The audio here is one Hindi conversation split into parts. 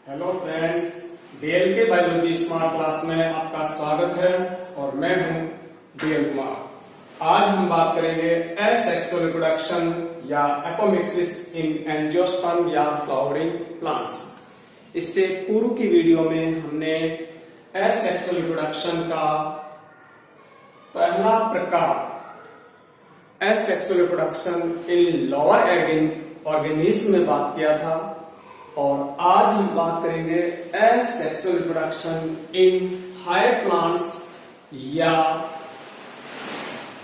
हेलो फ्रेंड्स, डीएल के बायोलॉजी स्मार्ट क्लास में आपका स्वागत है और मैं हूं डीएल कुमार। आज हम बात करेंगे एसेक्सुअल रिप्रोडक्शन या एपोमिक्सिस इन एंजियोस्पर्म या फ्लावरिंग प्लांट्स। इससे पूर्व की वीडियो में हमने एसेक्सुअल रिप्रोडक्शन का पहला प्रकार asexual reproduction in lower organism में बात किया था और आज हम बात करेंगे asexual reproduction in higher plants या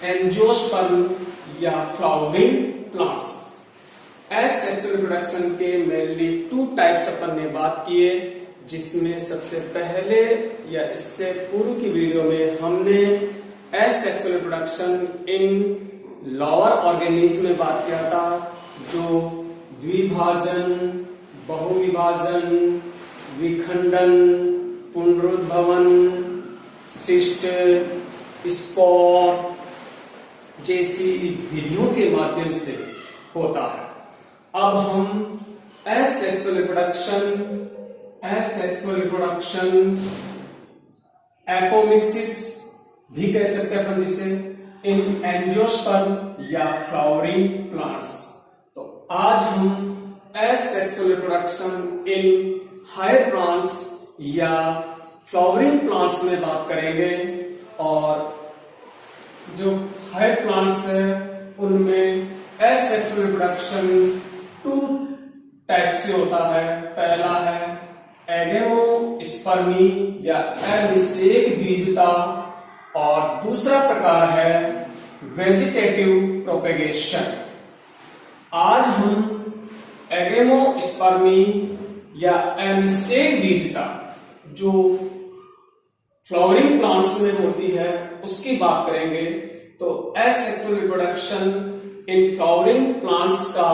एंजियोस्पर्म या फ्लावरिंग प्लांट्स। एसेक्सुअल रिप्रोडक्शन के मेनली टू टाइप्स अपन ने बात किए, जिसमें सबसे पहले या इससे पूर्व की वीडियो में हमने asexual reproduction in lower organism में बात किया था, जो द्विभाजन, बहुविभाजन, विखंडन, पुनरुद्भवन, सिस्ट, स्पोर जैसी विधियों के माध्यम से होता है। अब हम एसेक्सुअल रिप्रोडक्शन एपोमिक्सिस भी कह सकते हैं अपन जिसे, इन एंजियोस्पर्म या फ्लावरिंग प्लांट्स। तो आज हम asexual reproduction in higher plants या फ्लावरिंग प्लांट्स में बात करेंगे। और जो हायर प्लांट्स है उनमें एसेक्सुअल रिप्रोडक्शन टू टाइप से होता है। पहला है एगेमोस्पर्मी या अनिषेक बीजता और दूसरा प्रकार है वेजिटेटिव प्रोपेगेशन। आज हम एगेमोस्पर्मी या अनिषेक बीजता जो फ्लावरिंग प्लांट्स में होती है उसकी बात करेंगे। तो asexual reproduction in flowering plants का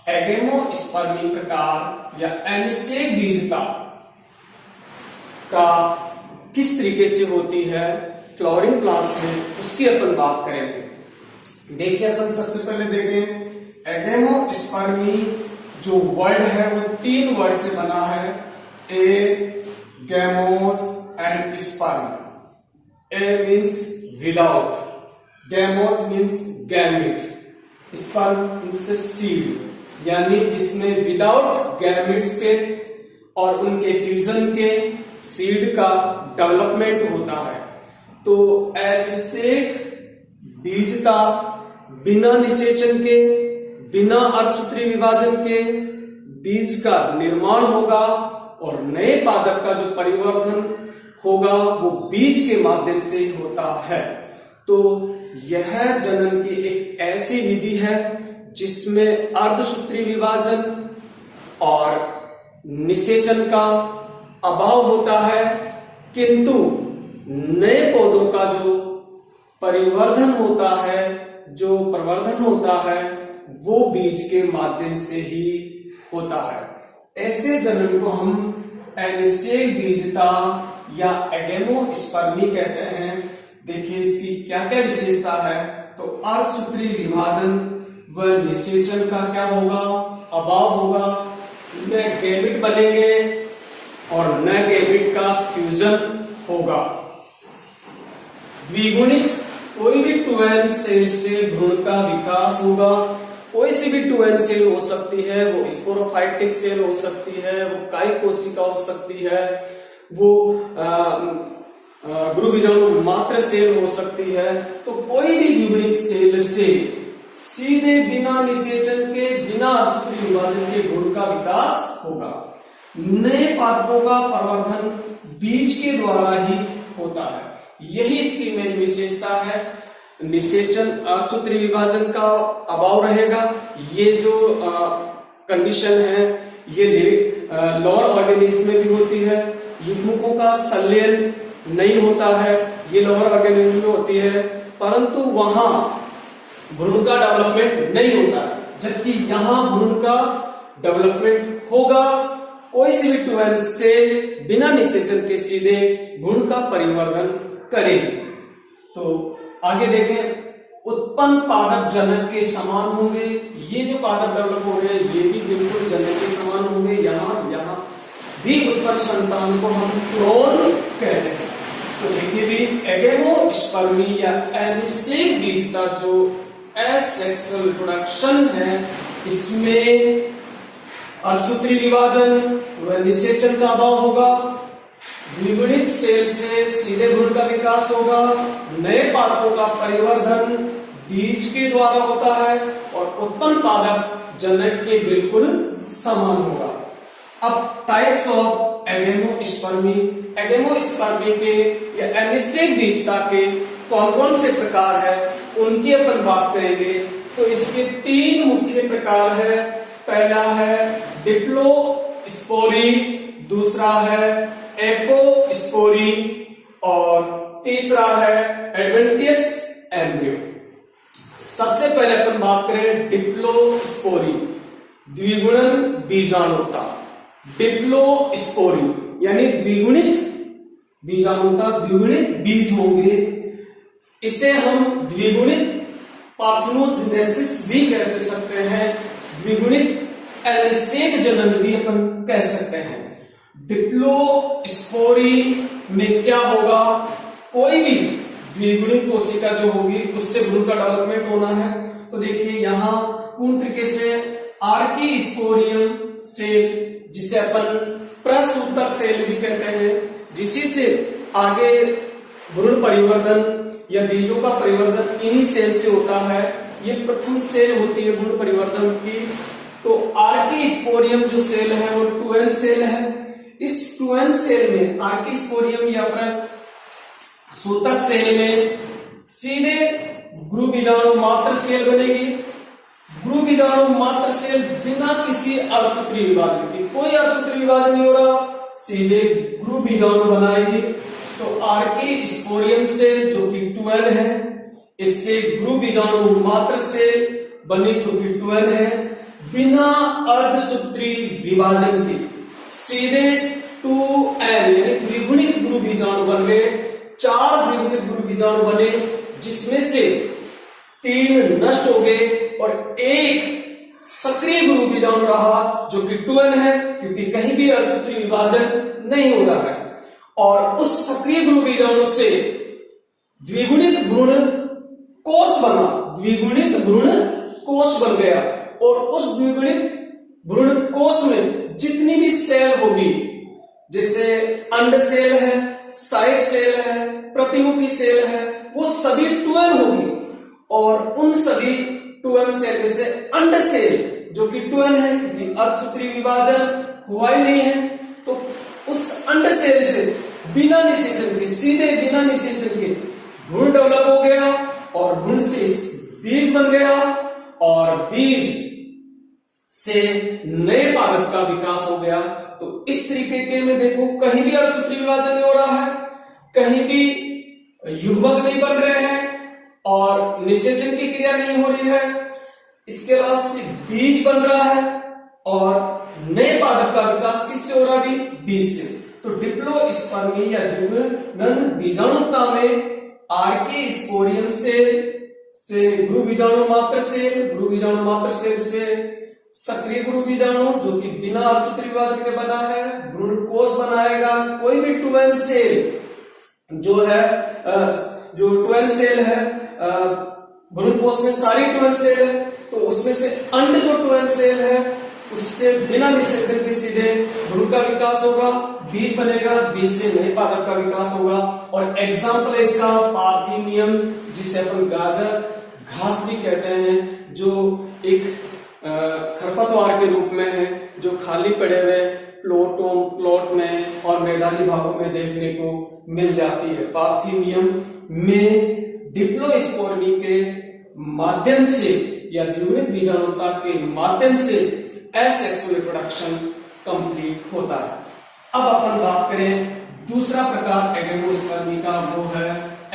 एगेमोस्पर्मी प्रकार या अनिषेक बीजता का किस तरीके से होती है फ्लावरिंग प्लांट्स में, उसकी अपन बात करेंगे। देखिए, अपन सबसे पहले देखें एगेमोस्पर्मी जो वर्ड है वो तीन वर्ड से बना है, a, gamos and sperm. A means without, gamos means gamete, sperm means seed, यानी जिसमें विदाउट गैमेट्स के और उनके फ्यूजन के सीड का डेवलपमेंट होता है। तो अनिषेक बीजता बिना निषेचन के, बिना अर्धसूत्री विभाजन के बीज का निर्माण होगा और नए पादप का जो परिवर्धन होगा वो बीज के माध्यम से ही होता है। तो यह जनन की एक ऐसी विधि है जिसमें अर्धसूत्री विभाजन और निषेचन का अभाव होता है, किंतु नए पौधों का जो परिवर्धन होता है, जो प्रवर्धन होता है, वो बीज के माध्यम से ही होता है। ऐसे जनन को हम अनिषेक बीजता या एगेमोस्पर्मी कहते हैं। देखिए इसकी क्या क्या विशेषता है। तो अर्धसूत्री विभाजन व निषेचन का क्या होगा, अभाव होगा, न गैमेट बनेंगे और न गैमेट का फ्यूजन होगा। द्विगुणित कोई भी 2n सेल से भ्रूण का विकास होगा। कोई सी भी 2n सेल हो सकती है, वो स्पोरोफाइटिक सेल हो सकती है, वो कायिक कोशिका हो सकती है, वो गुरुबीजाणु मात्र सेल हो सकती है। तो कोई भी द्विगुणित सेल से सीधे बिना निषेचन के, बिना अर्धसूत्री विभाजन के भ्रूण का विकास होगा। नए पादपों का प्रवर्धन बीज के द्वारा ही होता है। यही इसकी मेन विशेषता है। निषेचन, अर्धसूत्री विभाजन का अभाव रहेगा। ये जो कंडीशन है ये लोअर ऑर्गेनिज्म में भी होती है। युग्मकों का संलयन नहीं होता है, ये लोअर ऑर्गेनिज्म में होती है, परंतु वहां भ्रूण का डेवलपमेंट नहीं होता, जबकि यहां भ्रूण का डेवलपमेंट होगा। कोई सी भी 2n सेल बिना निषेचन के सीधे भ्रूण का परिवर्धन करेगी। तो आगे देखें, उत्पन्न पादप जनक के समान होंगे। ये जो पादप डेवलप हो रहे हैं ये भी बिल्कुल जनक के समान होंगे। यहाँ भी उत्पन्न संतान को हम क्लोन कहते हैं। तो देखिए भी एगेमोस्पर्मी या अनिषेक बीज का जो एसेक्सुअल रिप्रोडक्शन है, इसमें अर्धसूत्री विभाजन व निषेचन का अभाव होगा, द्विगुणित सेल से सीधे भ्रूण का विकास होगा, नए पादपों का परिवर्धन बीज के द्वारा होता है और उत्पन्न पादप जनक के बिल्कुल समान होगा। अब टाइप्स ऑफ एगेमोस्पर्मी, एगेमोस्पर्मी के या अनिषेक बीजता के कौन कौन से प्रकार है उनकी अपन बात करेंगे। तो इसके 3 मुख्य प्रकार है। पहला है डिप्लोस्पोरी, दूसरा है एपोस्पोरी और तीसरा है एडवेंटियस एम्ब्रियो। सबसे पहले अपन बात करें डिप्लोस्पोरी, द्विगुणन बीजाणुता। डिप्लोस्पोरी यानी द्विगुणित बीजाणुता, द्विगुणित बीज होंगे। इसे हम द्विगुणित पार्थेनोजेनेसिस भी कह सकते हैं, द्विगुणित अनिषेक जनन भी अपन कह सकते हैं। डिप्लोस्पोरी में क्या होगा, कोई भी द्विगुणित कोशिका जो होगी उससे भ्रूण का डेवलपमेंट होना है। तो देखिए यहां पूर्ण तरीके से आर्कीस्पोरियम सेल, जिसे अपन प्रसूतक सेल भी कहते हैं, जिसी से आगे भ्रूण परिवर्धन या बीजों का परिवर्धन इन्हीं सेल से होता है। ये प्रथम सेल होती है भ्रूण परिवर्धन की। तो आर्कीस्पोरियम जो सेल है वो 2n सेल है। इस 2n सेल में आर्कीस्पोरियम या सूतक सेल में सीधे गुरु बीजाणु मात्र सेल बनेगी। गुरु बीजाणु मात्र सेल बिना किसी अर्धसूत्री विभाजन के, कोई अर्धसूत्री विभाजन नहीं हो रहा, सीधे गुरु बीजाणु बनाएगी। तो आर्कीस्पोरियम सेल जो कि 2n है, इससे गुरु बीजाणु मात्र सेल बनी जो कि 2n है, बिना अर्धसूत्री विभाजन के सीधे 2n यानी द्विगुणित गुरु बीजाणु बन गए। 4 द्विगुणित गुरु बीजाणु बने, जिसमें से 3 नष्ट हो गए और 1 सक्रिय गुरु बीजाणु रहा जो कि 2n है, क्योंकि कहीं भी अर्धसूत्री विभाजन नहीं हो रहा है। और उस सक्रिय गुरु बीजाणु से द्विगुणित भ्रूण कोष बना, द्विगुणित भ्रूण कोष बन गया। और उस द्विगुणित भ्रूण कोष में जितनी भी सेल होगी, जैसे अंड सेल है, साइड सेल है, प्रतिमुखी सेल है, वो सभी 2n होगी। और उन सभी 2n सेल में से अंड सेल जो कि 2n है, क्योंकि अर्धसूत्री विभाजन हुआ ही नहीं है, तो उस अंड सेल से बिना निषेचन के, सीधे बिना निषेचन के भ्रूण डेवलप हो गया और भ्रूण से बीज बन गया और बीज से नए पादप का विकास हो गया। तो इस तरीके के में देखो, कहीं भी अर्धसूत्री विभाजन नहीं हो रहा है, कहीं भी युग्मक नहीं बन रहे हैं और निषेचन की क्रिया नहीं हो रही है। इसके अलावा सिर्फ बीज बन रहा है और नए पादप का विकास किससे हो रहा है? बीज से। तो डिप्लोस्पर्मी या द्विगुणन बीजाणुता में आर्कीस्पोरियम से गुरु बीजाणु मात्र सेल, गुरु बीजाणु मात्र सेल से सक्रिय गुरु बीजाणु जो कि बिना अर्धसूत्री विभाजन के बना है, भ्रूण कोष बनाएगा। कोई भी 2n सेल जो है, जो 2n सेल है, भ्रूण कोष में सारी 2n सेल है, तो उसमें से अंड जो 2n सेल है उससे बिना निषेचन के सीधे भ्रूण का विकास होगा, बीज बनेगा, बीज से नए पादप का विकास होगा। और एग्जाम्पल है इसका पार्थिनियम, जिसे अपन गाजर घास भी कहते हैं, जो एक खरपतवार के रूप में है, जो खाली पड़े हुए प्लॉट में और मैदानी भागों में देखने को मिल जाती है। पार्थिनियम में डिप्लोस्पर्मी के माध्यम से या द्विगुणित बीजाणुता के माध्यम से एसेक्सुअल रिप्रोडक्शन कंप्लीट होता है। अब अपन बात करें दूसरा प्रकार एगेमोस्पर्मी का, वो है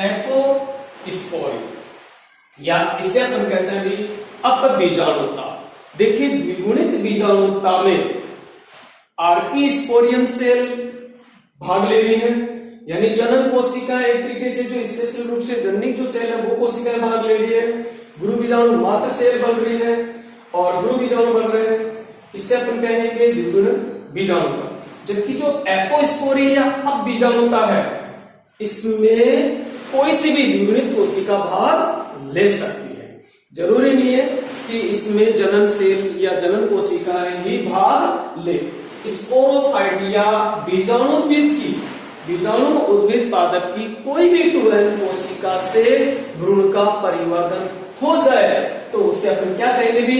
एपोस्पोरी, या इसे अपन कहते हैं भी अपबीजाणुता। देखिए द्विगुणित बीजाणुता में आर्कीस्पोरियम सेल भाग ले रही है, यानी जनन कोशिका एक तरीके से जो स्पेशल रूप से जननिक जो सेल है वो कोशिकाएं भाग ले रही है। गुरु बीजाणु मात्र सेल बन रही है और गुरु बीजाणु बन रहे हैं, इससे अपन कहेंगे द्विगुण बीजाणुता। जबकि जो एपोस्पोरी या अपबीजाणुता है, इसमें कोई सी भी द्विगुणित कोशिका भाग ले सकती है। जरूरी नहीं है कि इसमें जनन सेल या जनन कोशिकाएं ही भाग ले। स्पोरोफाइट या बीजाणु उद्भिद पादप की कोई भी 2n कोशिका से भ्रूण का परिवर्तन हो जाए तो उसे अपन क्या कहेंगे भी,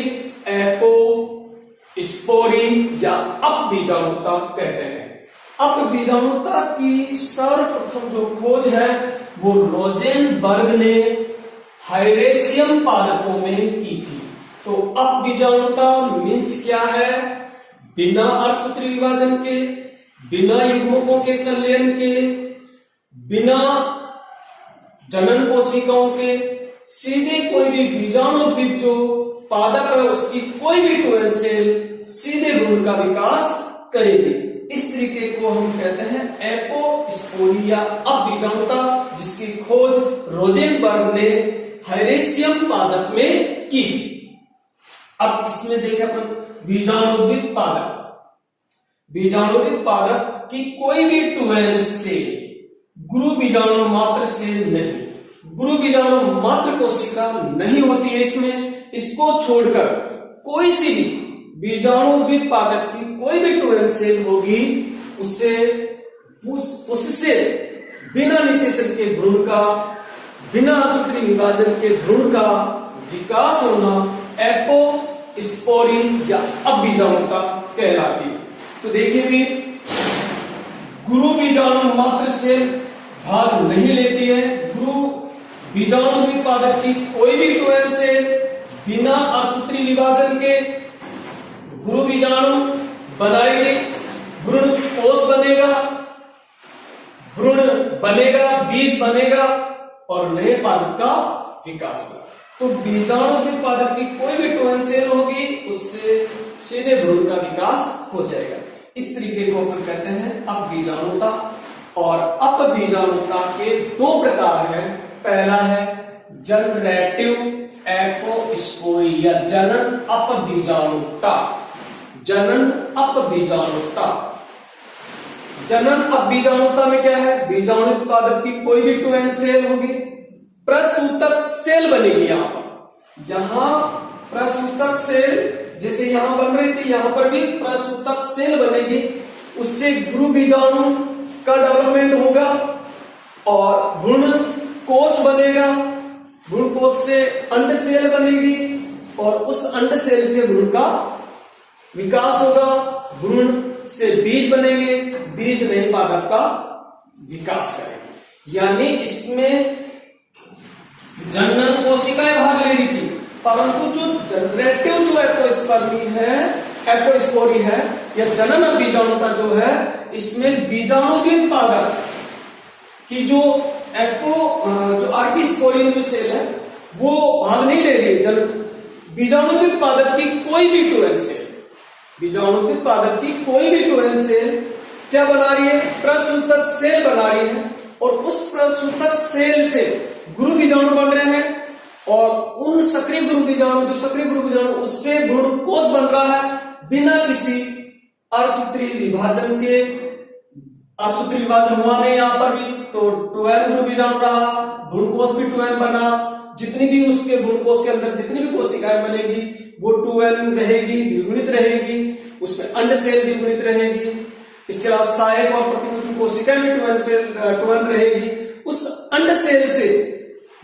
एपोस्पोरी या अपबीजाणुता कहते हैं। अपबीजाणुता की सर्वप्रथम जो खोज है वो रोजेनबर्ग ने हायरेसियम पादपों में की थी। तो अपबीजाणुता मीन्स क्या है, बिना अर्धसूत्री विभाजन के, बिना युग्मकों के संलयन के, बिना जनन कोशिकाओं के, सीधे कोई भी बीजाणुद्भिद जो पादप है उसकी कोई भी 2n सेल सीधे भ्रूण का विकास करेगी। इस तरीके को हम कहते हैं एपोस्पोरी या अपबीजाणुता, जिसकी खोज रोजेनबर्ग ने हायरेसियम पादप में की थी। अब इसमें देखें अपन बीजाणुद्भिद पादप की कोई भी 2n सेल गुरु बीजाणु मात्र सेल नहीं, गुरु बीजाणु मात्र कोशिका नहीं होती है इसमें। इसको छोड़कर कोई सी भी बीजाणुद्भिद पादप की कोई भी 2n सेल होगी, उससे बिना निषेचन के भ्रूण का, बिना अर्धसूत्री विभाजन के भ्रूण का विकास होना एपोस्पोरी या अपबीजाणुता कहलाती है। तो देखिए भी, गुरु बीजाणु मात्र सेल भाग नहीं लेती है। गुरु बीजाणुद्भिद पादप की कोई भी 2n सेल बिना अर्धसूत्री विभाजन के गुरु बीजाणु बनाएगी, भ्रूण कोष बनेगा, बीज बनेगा और नए पादप का विकास होगा। तो बीजाणुद्भिद पादप की कोई भी 2n सेल होगी, उससे सीधे भ्रूण का विकास हो जाएगा। इस तरीके को अपन कहते हैं अपबीजाणुता। और अपबीजाणुता के 2 प्रकार हैं। पहला है जनरेटिव एपोस्पोरी या जनन अपबीजाणुता। जनन अपबीजाणुता में क्या है, बीजाणु पादप की कोई भी 2n सेल होगी, प्रसूतक सेल बनेगी। यहां प्रसूतक सेल जैसे यहां बन रही थी, यहां पर भी प्रसूतक सेल बनेगी। उससे गुरु बीजाणु का डेवलपमेंट होगा और भ्रूण कोष बनेगा। भ्रूण कोष से अंड सेल बनेगी और उस अंड सेल से भ्रूण का विकास होगा। भ्रूण से बीज बनेंगे, बीज नए पादप का विकास करेंगे। यानी इसमें जनन कोशिकाएं भाग ले रही थी, परंतु जो जनरेटिव जो एपोस्पोरी है या जनन अपबीजाणुता जो है, इसमें बीजाणुद्भिद पादप की जो आर्किस्पोरियम जो सेल है वो भाग नहीं ले रही है। बीजाणुद्भिद पादप की कोई भी 2n सेल, बीजाणुद्भिद पादप की कोई भी 2n सेल क्या बना रही है, प्रसूतक सेल बना रही है। और उस प्रसूतक सेल से गुरु बीजाणु बन रहे हैं और उन सक्रिय गुरु बीजाणु उससे भ्रूण कोष बन रहा है बिना किसी अर्धसूत्री विभाजन के। अर्धसूत्री विभाजन हुआ नहीं यहां पर भी, तो 2n गुरु बीजाणु रहा, भ्रूण कोष भी 2n बना। जितनी भी उसके भ्रूण कोष के अंदर जितनी भी कोशिकाएं बनेगी वो 2n रहेगी, द्विगुणित रहेगी। उसमें अंड सेल द्विगुणित रहेगी। इसके अलावा सहायक और प्रतिपूरक कोशिकाएं भी 2n रहेगी। उस अंड सेल से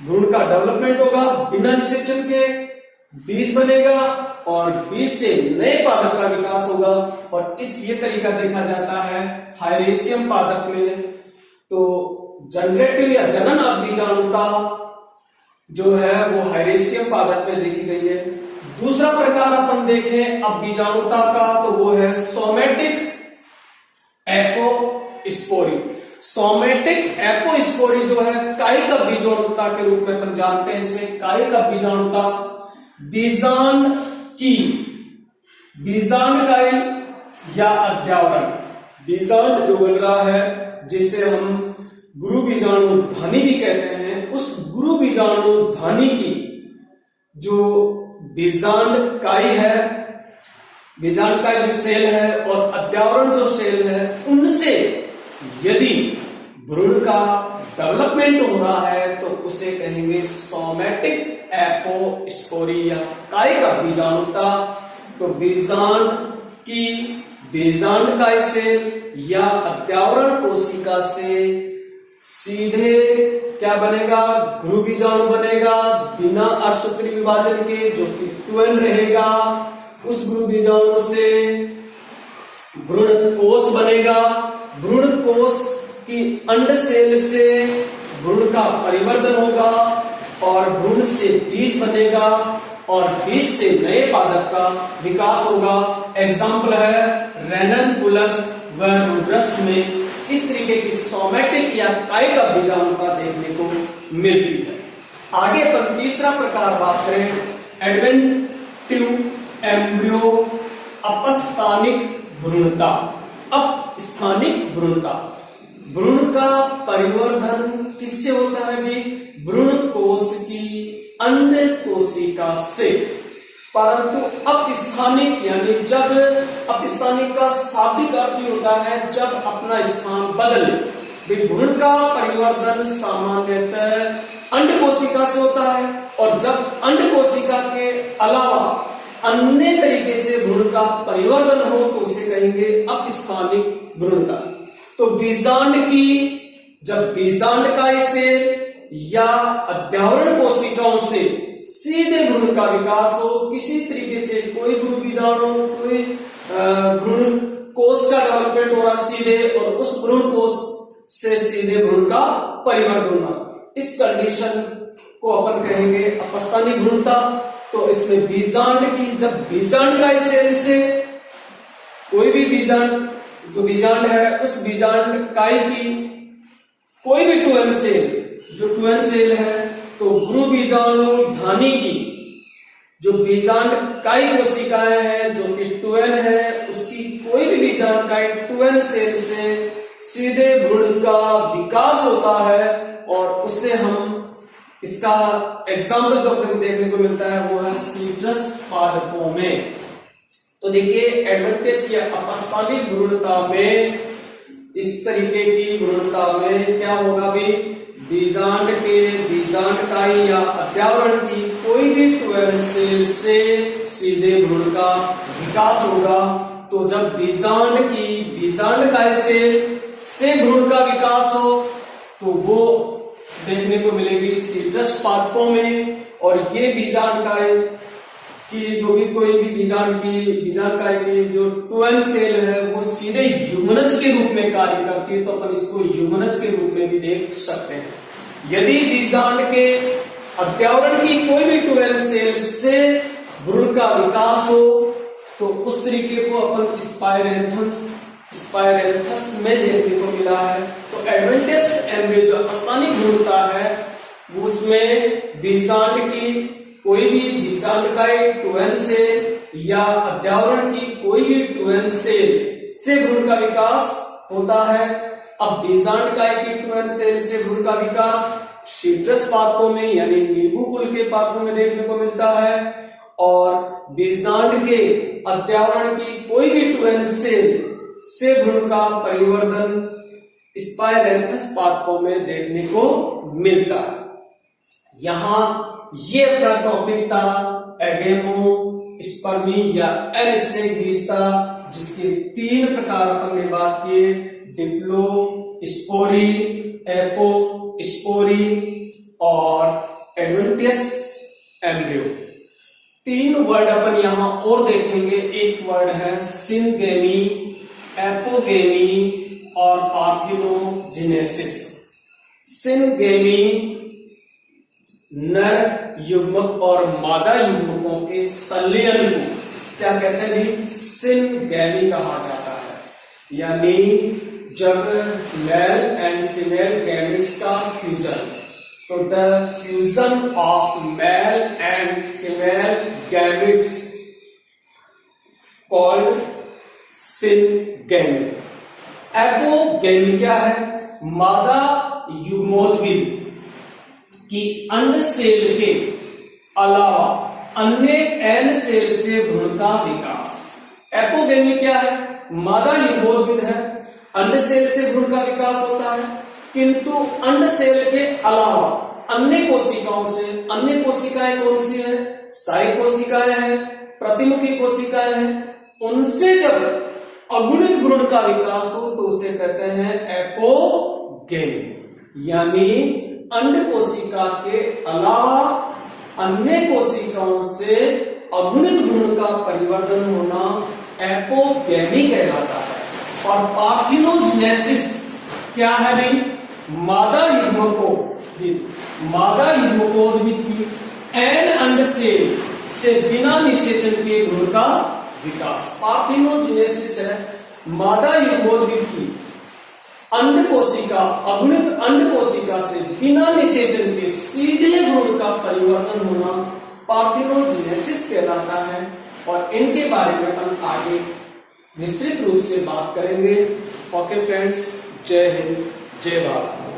भ्रूण का डेवलपमेंट होगा बिना निषेचन के, बीज बनेगा और बीज से नए पादप का विकास होगा। और ये तरीका देखा जाता है हायरेसियम पादप में। तो जनरेटिव या जनन अपबीजाणुता जो है वो हायरेसियम पादप में देखी गई है। दूसरा प्रकार अपन देखें अपबीजाणुता का, तो वो है सोमेटिक एपोस्पोरी। सोमेटिक एपोस्पोरी जो है कायिक अपबीजाणुता के रूप में अपन जानते हैं इसे। कायिक अपबीजाणुता बीजांडकाई या अध्यावरण, बीजांड जो बन रहा है जिसे हम गुरु बीजाणु धानी भी कहते हैं, उस गुरु बीजाणु धानी की जो बीजांडकाई है बीजांडकाय जो सेल है और अद्यावरण जो सेल है उनसे यदि भ्रूण का डेवलपमेंट हो रहा है तो उसे कहेंगे सोमैटिक एपोस्पोरी या काय का बीजाणुता। तो बीजांडकाय सेल या अद्यावरण कोशिका से सीधे क्या बनेगा, ध्रुव बीजाणु बनेगा बिना अर्धसूत्री विभाजन के, जो कि 12 रहेगा। उस ध्रुव बीजाणु से भ्रूण कोष बनेगा। भ्रूण कोष की अंड सेल से भ्रूण का परिवर्तन होगा और भ्रूण से बीज बनेगा और बीज से नए पादप का विकास होगा। एग्जाम्पल है रेननकुलस व रूब्रस में इस तरीके की सोमैटिक या काय का बीजाणुता देखने को मिलती है। आगे पर तीसरा प्रकार बात करें, एडवेंटिव एम्ब्रियो अपस्थानिक भ्रूणता। अपस्थानिक भ्रूणता, भ्रूण का परिवर्धन किससे होता है भी? भ्रूण कोश की अंड कोशिका से। परंतु अपस्थानिक यानी जब, अपस्थानिक का शाब्दिक अर्थ ही होता है जब अपना स्थान बदले। भ्रूण का परिवर्तन सामान्यतः अंड कोशिका से होता है और जब अंड कोशिका के अलावा अन्य तरीके से भ्रूण का परिवर्तन हो तो उसे कहेंगे अपस्थानिक भ्रूणता। तो बीजांड की जब बीजांडकाय से या अद्यावरण कोशिकाओं से सीधे भ्रूण का विकास हो, किसी तरीके से कोई भ्रूण बीजाणु, कोई भ्रूण कोष का डेवलपमेंट हो रहा सीधे और उस भ्रूण कोष से सीधे भ्रूण का परिवर्तन होना, इस कंडीशन को अपन कहेंगे अपस्थानिक भ्रूणता। तो इसमें बीजांड की जब बीजांडकाय सेल से कोई भी बीजांड जो बीजांड है उस बीजांडकाय की कोई भी 12 सेल, जो 12 सेल है तो ध्रुव बीजाणु धानी की जो बीजांडकाय कोशिकाएं हैं जो कि 12 है, उसकी कोई भी बीजांडकाय 12 सेल से सीधे भ्रूण का विकास होता है और उससे हम इसका एग्जाम्पल जो अपने को देखने को मिलता है वो है सीट्रस पादपों में। तो देखिए एडवेंटिस या अपस्थानिक भ्रूणता में इस तरीके की भ्रूणता में क्या होगा भी, बीजांड के बीजांडकाय या अद्यावरण की कोई भी 12 सेल से सीधे भ्रूण का विकास होगा। तो जब बीजांड की बीजांडकाय से भ्रूण का विकास हो तो वो देखने को मिलेगी सीट्रस पादपों में। और ये बीजांडकाय की जो भी कोई भी बीजांडकाय की जो 12 सेल है वो सीधे ह्यूमनस के रूप में कार्य करती है, तो अपन इसको ह्यूमनस के रूप में भी देख सकते हैं। यदि बीजांड के अद्यावरण की कोई भी 12 सेल से भ्रूण का विकास हो तो उस तरीके को अपन स्पाइरेंथस में देखने को मिला है। तो एडवेंटिस एम्ब्रियो जो अपस्थानिक भ्रूणता है उसमें बीजांड की कोई भी बीजांडकाय 12 सेल या अद्यावरण की कोई भी 12 सेल से भ्रूण का विकास होता है। अब बीजांडकाय की 12 सेल से भ्रूण का विकास सीट्रस पादपों में यानी नींबू कुल के पादपों में देखने को मिलता है और बीजांड के अद्यावरण की कोई भी 12 सेल से भ्रूण का परिवर्तन स्पाइरेंथस पादपों में देखने को मिलता है। यहां ये अपना टॉपिक था एगेमोस्पर्मी या एनिषेक बीजता, जिसके 3 प्रकार अपन ने बात किए, डिप्लोस्पोरी, एपोस्पोरी और एडवेंटिस एम्ब्रियो। 3 वर्ड अपन यहां और देखेंगे। एक वर्ड है सिनगेमी, एपोगेमी और पार्थिनोजेनेसिस। सिनगेमी नर युग्मक और मादा युग्मकों के संलयन को क्या कहते हैं भी, सिनगेमी कहा जाता है। यानी जब मेल एंड फीमेल गैमेट्स का फ्यूजन, तो the fusion of male and female gametes called syngamy. Apogamy क्या है, मादा युग्मोद्भिद कि अंड सेल के अलावा अन्य एन सेल से भ्रूण का विकास। एपोगेमी क्या है? मादा युग्मोद्भिद है। अंड सेल से भ्रूण का विकास होता है, किंतु अंड सेल के अलावा अन्य कोशिकाओं से, अन्य कोशिकाएं कौन सी है? साई कोशिकाएं हैं, प्रतिमुखी कोशिकाएं हैं, उनसे जब अगुणित भ्रूण का विकास हो तो उसे कहते हैं एपोगेमी। यानी अंड कोशिका के अलावा अन्य कोशिकाओं से अगुणित भ्रूण का परिवर्तन होना एपोगेमी कहलाता है। और पार्थिनोजेनेसिस क्या है भाई? मादा युग्मकोद्भिद, मादा युग्मकोद्भिद की एंड अंड सेल से बिना निषेचन के भ्रूण का विकास। पार्थिनोजेनेसिस है मादा युग्मोद्भिद की अंड कोशिका, अगुणित अंड कोशिका से बिना निषेचन के सीधे भ्रूण का परिवर्तन होना पार्थिनोजेनेसिस कहलाता है। और इनके बारे में हम आगे विस्तृत रूप से बात करेंगे। ओके फ्रेंड्स, जय हिंद, जय भारत।